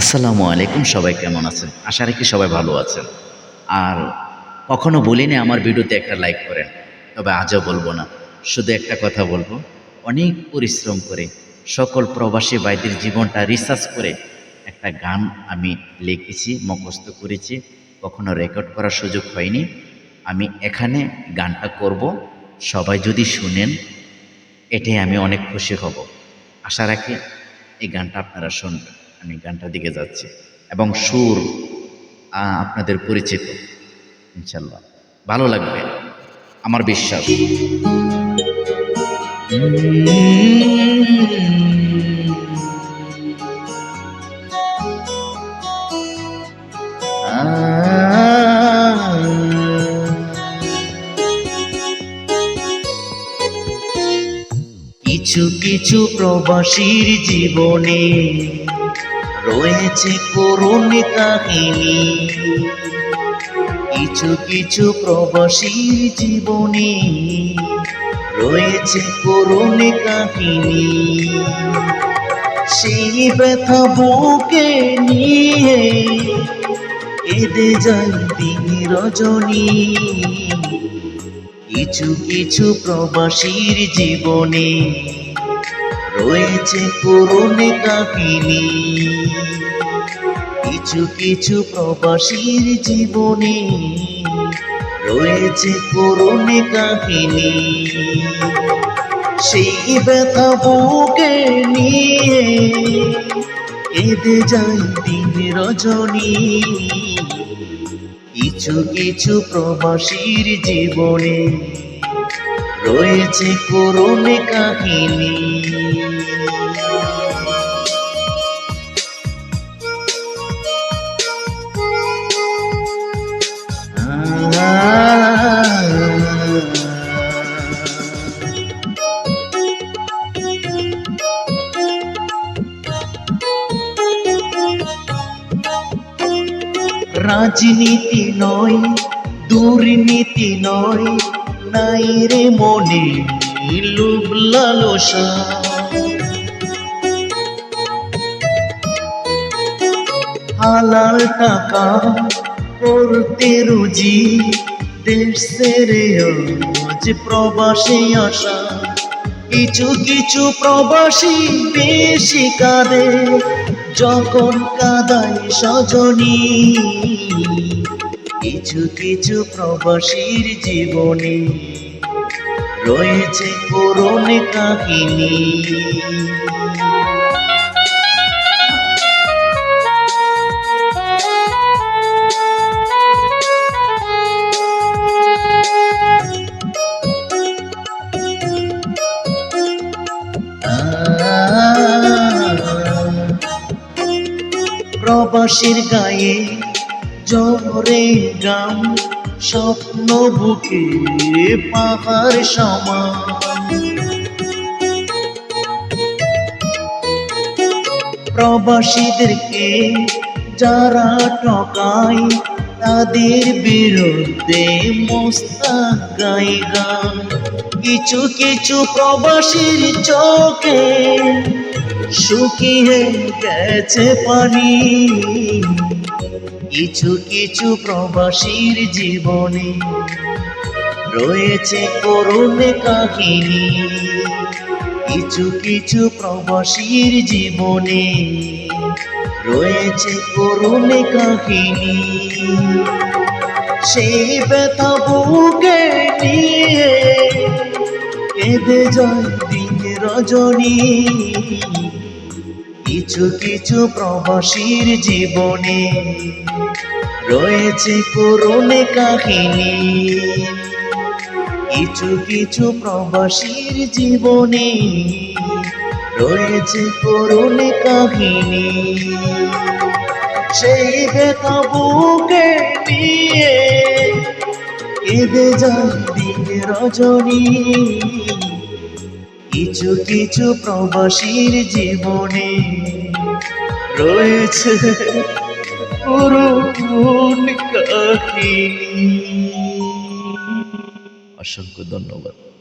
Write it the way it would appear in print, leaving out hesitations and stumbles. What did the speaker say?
আসসালামু আলাইকুম। সবাই কেমন আছেন? আশা রাখি সবাই ভালো আছেন। আর কখনো বলিনি আমার ভিডিওতে একটা লাইক করেন। তবে আজও বলব না। শুধু একটা কথা বলবো, অনেক পরিশ্রম করে সকল প্রবাসী ভাইদের জীবনটা রিসার্চ করে একটা গান আমি লিখেছি, মুখস্থ করেছি। কখনো রেকর্ড করার সুযোগ হয়নি। আমি এখানে গানটা করব। সবাই যদি শুনেন, এটাই আমি অনেক খুশি হব। আশা রাখি এই গানটা আপনারা শুনবেন। আমি গানটার দিকে যাচ্ছি এবং সুর আপনাদের পরিচিত, ইনশাল্লাহ ভালো লাগবে আমার বিশ্বাস। কিছু কিছু প্রবাসীর জীবনে রয়েছে করুণ কাহিনী। কিছু কিছু প্রবাসীর জীবনে রয়েছে করুণ কাহিনী। সেই ব্যথা বুকে নিয়ে কেঁদে যায় দিন রজনী। কিছু কিছু প্রবাসীর জীবনে রয়েছে করুণ কাহিনী। কিছু কিছু প্রবাসীর জীবনে রয়েছে করুণ কাহিনী। সেই ব্যথা বুকে নিয়ে কেঁদে যায় দিন রজনী। কিছু কিছু প্রবাসীর জীবনে রয়েছে করুণ কাহিনী। রাজনীতি নয়, দুর্নীতি নয়, নাই রে মনে লোভ লালসা। হালাল টাকা করতে রুজি, দেশ ছেড়ে আজ প্রবাসে আসা। কিছু কিছু প্রবাসী বেশি কাঁদে যখন কাঁদায় স্বজনী। কিছু কিছু প্রবাসীর জীবনে রয়েছে করুণ কাহিনী। প্রবাসীর গায়ে জোরে গাম, স্বপ্ন বুকে পাহাড় সমান। প্রবাসীদেরকে যারা ঠকায় তাদের বিরুদ্ধে মোস্তাক গায় গান। কিছু কিছু প্রবাসীর চোখে শুকিয়ে গেছে পানি। কিছু কিছু প্রবাসীর জীবনে রয়েছে করুণ কাহিনী। কিছু কিছু প্রবাসীর জীবনে রয়েছে করুণ কাহিনী। সেই ব্যথা বুকে নিয়ে কেঁদে যায় দিন রজনী। কিছু কিছু প্রবাসীর জীবনে রয়েছে করুণ কাহিনী। কিছু কিছু প্রবাসীর জীবনে রয়েছে করুণ কাহিনী। সেই ব্যথা বুকে নিয়ে কেঁদে যায় দিন রজনী। কিছু কিছু প্রবাসীর জীবনে রয়েছে করুণ কাহিনী। অসংখ্য ধন্যবাদ।